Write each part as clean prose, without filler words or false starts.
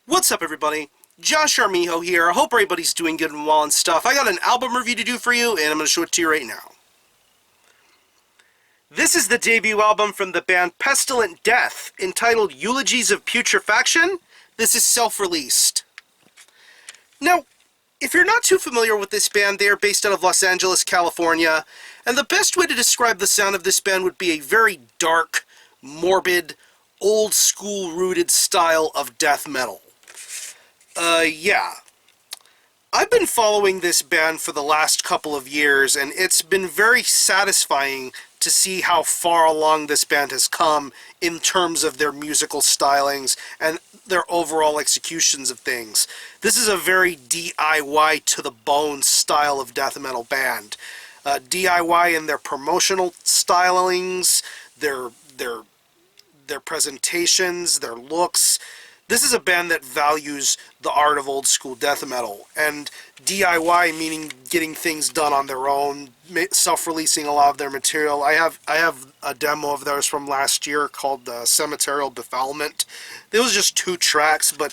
What's up, everybody? Josh Armijo here. I hope everybody's doing good and well and stuff. I got an album review to do for you, and I'm going to show it to you right now. This is the debut album from the band Pestilent Death, entitled Eulogies of Putrefaction. This is self-released. Now, if you're not too familiar with this band, they are based out of Los Angeles, California, and the best way to describe the sound of this band would be a very dark, morbid, old-school rooted style of death metal. Yeah. I've been following this band for the last couple of years, and it's been very satisfying to see how far along this band has come in terms of their musical stylings and their overall executions of things. This is a very DIY to the bone style of death metal band. DIY in their promotional stylings, their presentations, their looks. This is a band that values the art of old school death metal, and DIY meaning getting things done on their own, self-releasing a lot of their material. I have a demo of theirs from last year called Cemeterial Defilement. It was just 2 tracks, but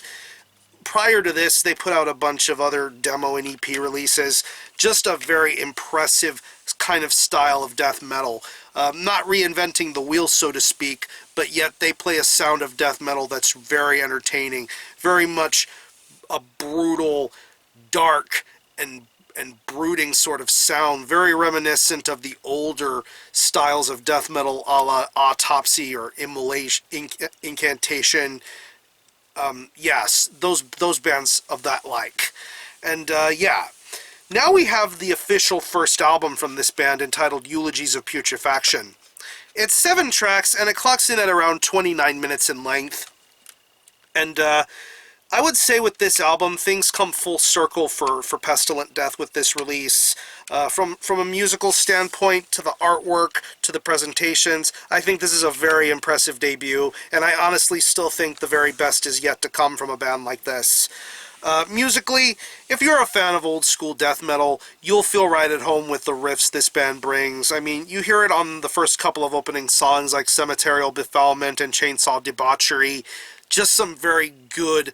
prior to this they put out a bunch of other demo and EP releases. Just a very impressive kind of style of death metal. Not reinventing the wheel, so to speak, but yet they play a sound of death metal that's very entertaining, very much a brutal, dark, and brooding sort of sound, very reminiscent of the older styles of death metal a la Autopsy or Immolation, Incantation. Yes, those bands of that like. And yeah. Now we have the official first album from this band entitled Eulogies of Putrefaction. It's 7 tracks and it clocks in at around 29 minutes in length. And I would say with this album, things come full circle for Pestilent Death with this release. From a musical standpoint, to the artwork, to the presentations, I think this is a very impressive debut, and I honestly still think the very best is yet to come from a band like this. Musically, if you're a fan of old school death metal, you'll feel right at home with the riffs this band brings. I mean, you hear it on the first couple of opening songs like Cemeterial Defilement and Chainsaw Debauchery. Just some very good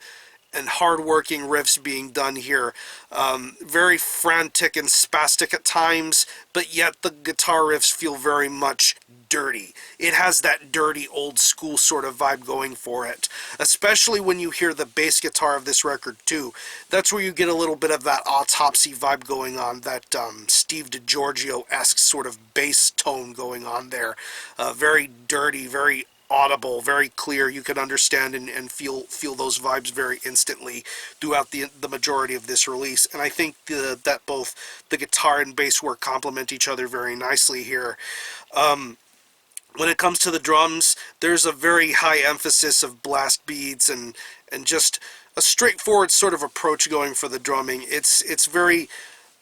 and hard-working riffs being done here. Very frantic and spastic at times, but yet the guitar riffs feel very much dirty. It has that dirty old school sort of vibe going for it, especially when you hear the bass guitar of this record too. That's where you get a little bit of that Autopsy vibe going on, that Steve DiGiorgio-esque sort of bass tone going on there. Very dirty, very audible, very clear. You can understand and feel those vibes very instantly throughout the majority of this release, and I think that both the guitar and bass work complement each other very nicely here. When it comes to the drums, there's a very high emphasis of blast beats and just a straightforward sort of approach going for the drumming. It's very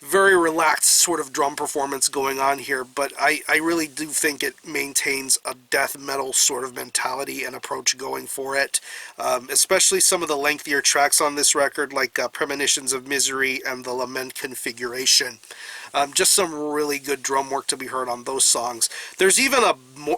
relaxed sort of drum performance going on here, but I really do think it maintains a death metal sort of mentality and approach going for it. Especially some of the lengthier tracks on this record, like Premonitions of Misery and the Lament Configuration. Just some really good drum work to be heard on those songs. There's even a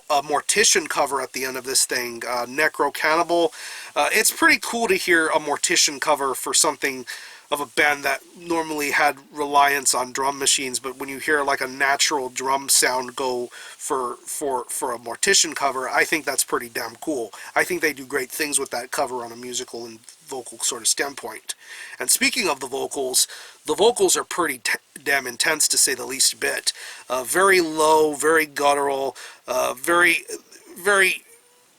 Mortician cover at the end of this thing, Necro Cannibal. It's pretty cool to hear a Mortician cover for something of a band that normally had reliance on drum machines, but when you hear like a natural drum sound go for a Mortician cover, I think that's pretty damn cool. I think they do great things with that cover on a musical and vocal sort of standpoint. And speaking of the vocals are pretty damn intense, to say the least bit. Very low, very guttural, very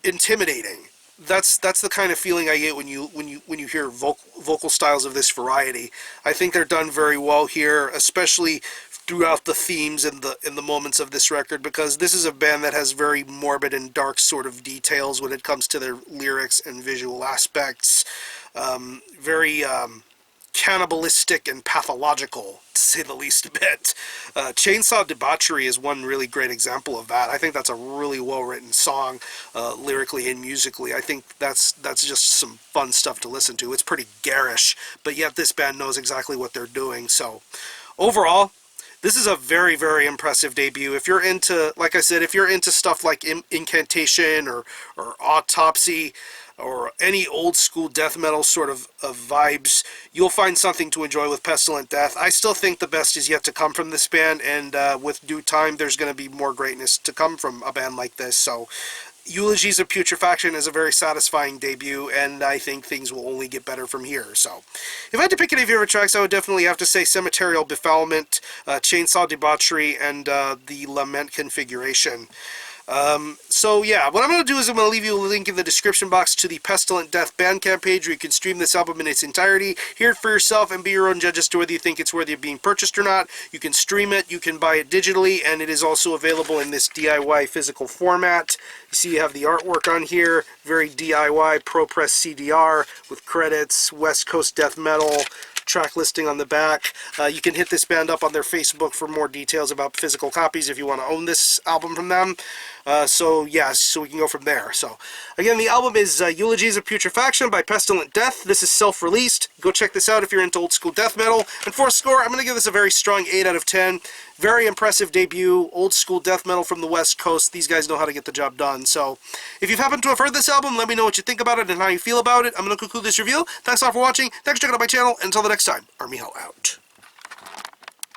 intimidating. That's the kind of feeling I get when you hear vocal styles of this variety. I think they're done very well here, especially throughout the themes and the moments of this record, because this is a band that has very morbid and dark sort of details when it comes to their lyrics and visual aspects. Very cannibalistic and pathological, to say the least a bit. Chainsaw Debauchery is one really great example of that. I think that's a really well-written song, lyrically and musically. I think that's just some fun stuff to listen to. It's pretty garish, but yet this band knows exactly what they're doing. So, overall, this is a very, very impressive debut. If you're into, like I said, if you're into stuff like Incantation or Autopsy, or any old school death metal sort of vibes, you'll find something to enjoy with Pestilent Death. I still think the best is yet to come from this band, and with due time there's going to be more greatness to come from a band like this. So Eulogies of Putrefaction is a very satisfying debut, and I think things will only get better from here. So, if I had to pick any favorite tracks, I would definitely have to say Cemeterial Befoulment, Chainsaw Debauchery, and the Lament Configuration. So yeah, what I'm going to do is I'm going to leave you a link in the description box to the Pestilent Death Bandcamp page where you can stream this album in its entirety, hear it for yourself, and be your own judge as to whether you think it's worthy of being purchased or not. You can stream it, you can buy it digitally, and it is also available in this DIY physical format. You see you have the artwork on here, very DIY, ProPress CDR, with credits, West Coast Death Metal, track listing on the back. You can hit this band up on their Facebook for more details about physical copies if you want to own this album from them. So yeah, so we can go from there. So again, the album is Eulogies of Putrefaction by Pestilent Death. This is self-released. Go check this out if you're into old school death metal. And for a score, I'm going to give this a very strong 8 out of 10. Very impressive debut, old school death metal from the West Coast. These guys know how to get the job done. So if you've happened to have heard this album, let me know what you think about it and how you feel about it. I'm going to conclude this review. Thanks a lot for watching. Thanks for checking out my channel. And until the next time, Army Hell out.